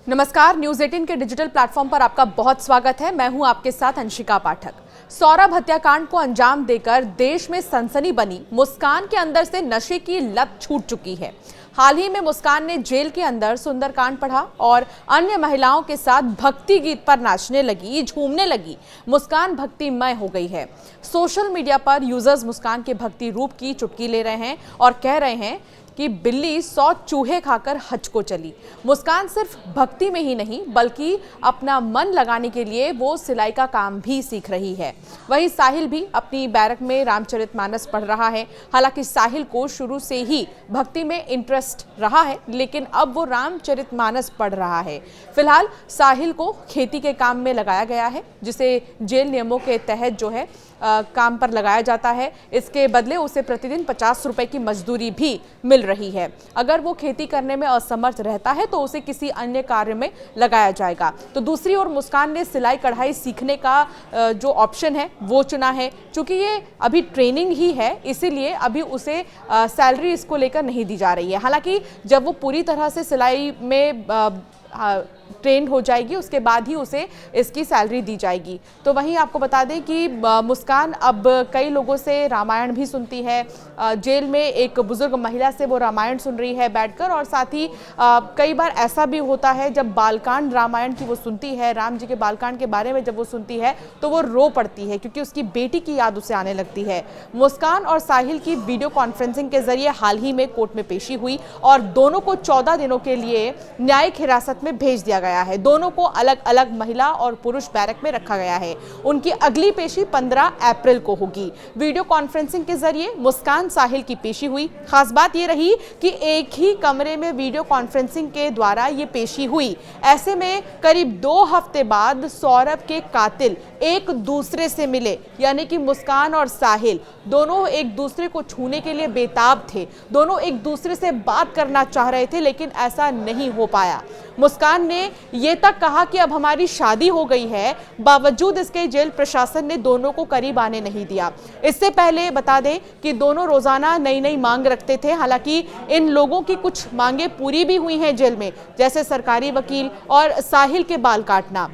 नमस्कार, न्यूज 18 के digital platform पर आपका बहुत स्वागत है। मैं हूं आपके साथ अंशिका पाठक। सौरभ हत्याकांड को अंजाम देकर देश में सनसनी बनी मुस्कान के अंदर से नशे की लत छूट चुकी है। हाल ही में मुस्कान ने जेल के अंदर सुंदरकांड पढ़ा और अन्य महिलाओं के साथ भक्ति गीत पर नाचने लगी, झूमने लगी। मुस्कान भक्तिमय हो गई है। सोशल मीडिया पर यूजर्स मुस्कान के भक्ति रूप की चुटकी ले रहे हैं और कह रहे हैं कि बिल्ली 100 चूहे खाकर हज को चली। मुस्कान सिर्फ भक्ति में ही नहीं बल्कि अपना मन लगाने के लिए वो सिलाई का काम भी सीख रही है। वहीं साहिल भी अपनी बैरक में रामचरितमानस पढ़ रहा है। हालांकि साहिल को शुरू से ही भक्ति में इंटरेस्ट रहा है, लेकिन अब वो रामचरितमानस पढ़ रहा है। फिलहाल साहिल को खेती के काम में लगाया गया है, जिसे जेल नियमों के तहत जो है काम पर लगाया जाता है। इसके बदले उसे प्रतिदिन 50 रुपए की मजदूरी भी मिल रही है। अगर वो खेती करने में असमर्थ रहता है तो उसे किसी अन्य कार्य में लगाया जाएगा। तो दूसरी ओर मुस्कान ने सिलाई कढ़ाई सीखने का जो ऑप्शन है वो चुना है। चूंकि ये अभी ट्रेनिंग ही है, इसीलिए अभी उसे सैलरी इसको लेकर नहीं दी जा रही है। हालांकि जब वो पूरी तरह से सिलाई में ट्रेंड हो जाएगी उसके बाद ही उसे इसकी सैलरी दी जाएगी। तो वहीं आपको बता दें कि मुस्कान अब कई लोगों से रामायण भी सुनती है। जेल में एक बुजुर्ग महिला से वो रामायण सुन रही है बैठकर, और साथ ही कई बार ऐसा भी होता है जब बालकांड रामायण की वो सुनती है, राम जी के बालकांड के बारे में जब वो सुनती है तो वो रो पड़ती है, क्योंकि उसकी बेटी की याद उसे आने लगती है। मुस्कान और साहिल की वीडियो कॉन्फ्रेंसिंग के जरिए हाल ही में कोर्ट में पेशी हुई और दोनों को 14 दिनों के लिए न्यायिक हिरासत में भेज दिया गया है। दोनों को अलग अलग महिला और पुरुष बैरक में रखा गया है। उनकी अगली पेशी 15 अप्रैल को होगी। वीडियो कॉन्फ्रेंसिंग के जरिए मुस्कान साहिल की पेशी हुई। खास बात यह रही कि एक ही कमरे में वीडियो कॉन्फ्रेंसिंग के द्वारा ये पेशी हुई। ऐसे में करीब 2 हफ्ते बाद सौरभ के कातिल एक दूसरे से मिले, यानी कि मुस्कान और साहिल दोनों एक दूसरे को छूने के लिए बेताब थे। दोनों एक दूसरे से बात करना चाह रहे थे, लेकिन ऐसा नहीं हो पाया। मुस्कान ने ये तक कहा कि अब हमारी शादी हो गई है, बावजूद इसके जेल प्रशासन ने दोनों को करीब आने नहीं दिया। इससे पहले बता दें कि दोनों रोजाना नई नई मांग रखते थे। हालांकि इन लोगों की कुछ मांगे पूरी भी हुई हैं जेल में, जैसे सरकारी वकील और साहिल के बाल काटना।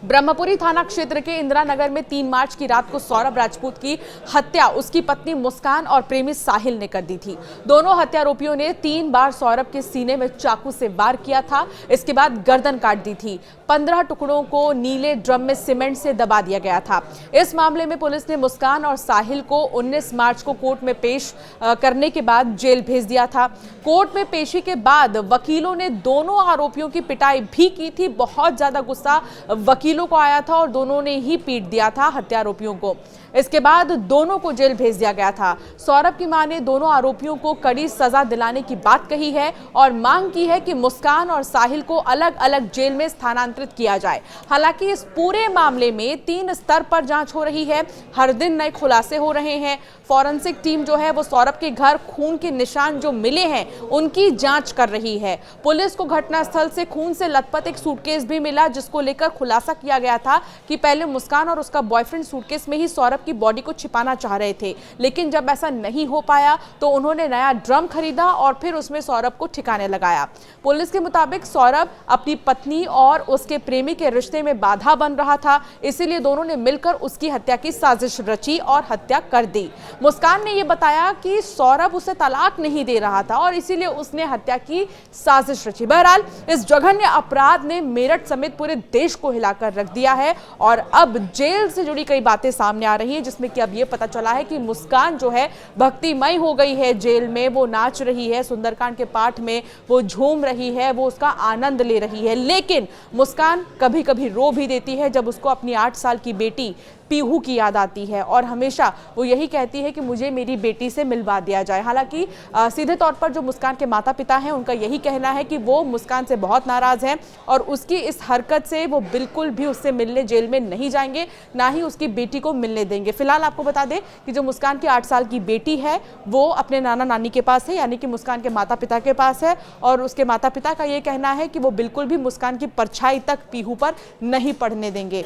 ब्रह्मपुरी थाना क्षेत्र के इंदिरा नगर में 3 मार्च की रात को सौरभ राजपूत की हत्या उसकी पत्नी मुस्कान और प्रेमी साहिल ने कर दी थी। दोनों हत्यारोपियों ने 3 बार सौरभ के सीने में चाकू से वार किया था। इसके बाद गर्दन काट दी थी। 15 टुकड़ों को नीले ड्रम में सीमेंट से दबा दिया गया था। इस मामले में पुलिस ने मुस्कान और साहिल को 19 मार्च को कोर्ट में पेश करने के बाद जेल भेज दिया था। कोर्ट में पेशी के बाद वकीलों ने दोनों आरोपियों की पिटाई भी की थी। बहुत ज्यादा गुस्सा वकीलों को आया था और दोनों ने ही पीट दिया था हत्यारोपियों को। इसके बाद दोनों को जेल भेज दिया गया था। सौरभ की मां ने दोनों आरोपियों को कड़ी सजा दिलाने की बात कही है और मांग की है कि मुस्कान और साहिल को अलग अलग जेल में स्थानांतरित किया जाए। हालांकि इस पूरे मामले में 3 स्तर पर जांच हो रही है। हर दिन नए खुलासे हो रहे हैं। फॉरेंसिक टीम जो है वो सौरभ के घर खून के निशान जो मिले हैं उनकी जांच कर रही है। पुलिस को घटनास्थल से खून से लथपथ एक सूटकेस भी मिला, जिसको लेकर खुलासा किया गया था कि पहले मुस्कान और उसका बॉयफ्रेंड सूटकेस में ही सौरभ की बॉडी को छिपाना चाह रहे थे, लेकिन जब ऐसा नहीं हो पाया तो उन्होंने नया ड्रम खरीदा और फिर उसमें सौरभ को ठिकाने लगाया। पुलिस के मुताबिक सौरभ अपनी पत्नी और उसके प्रेमी के रिश्ते में बाधा बन रहा था, इसीलिए दोनों ने मिलकर उसकी हत्या की साजिश रची और हत्या कर दी। मुस्कान ने यह बताया कि सौरभ उसे तलाक नहीं दे रहा था और इसीलिए उसने हत्या की साजिश रची। बहरहाल इस जघन्य अपराध ने मेरठ समेत पूरे देश को हिलाकर रख दिया है और अब जेल से जुड़ी कई बातें सामने आ रही हैं, जिसमें कि अब ये पता चला है कि मुस्कान जो है भक्तिमय हो गई है। जेल में वो नाच रही है, सुंदरकांड के पाठ में वो झूम रही है, वो उसका आनंद ले रही है। लेकिन मुस्कान कभी कभी रो भी देती है जब उसको अपनी 8 साल की बेटी पीहू की याद आती है और हमेशा वो यही कहती है कि मुझे मेरी बेटी से मिलवा दिया जाए। हालांकि सीधे तौर पर जो मुस्कान के माता पिता हैं उनका यही कहना है कि वो मुस्कान से बहुत नाराज हैं और उसकी इस हरकत से वो बिल्कुल भी उससे मिलने जेल में नहीं जाएंगे, ना ही उसकी बेटी को मिलने देंगे। फिलहाल आपको बता दें कि जो मुस्कान की 8 साल की बेटी है वो अपने नाना नानी के पास है, यानी कि मुस्कान के माता पिता के पास है और उसके माता पिता का ये कहना है कि वो बिल्कुल भी मुस्कान की परछाई तक पीहू पर नहीं पड़ने देंगे।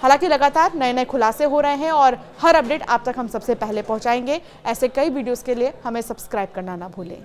हालांकि लगातार नए नए खुलासे हो रहे हैं और हर अपडेट आप तक हम सबसे पहले पहुंचाएंगे। ऐसे कई वीडियोस के लिए हमें सब्सक्राइब करना ना भूलें।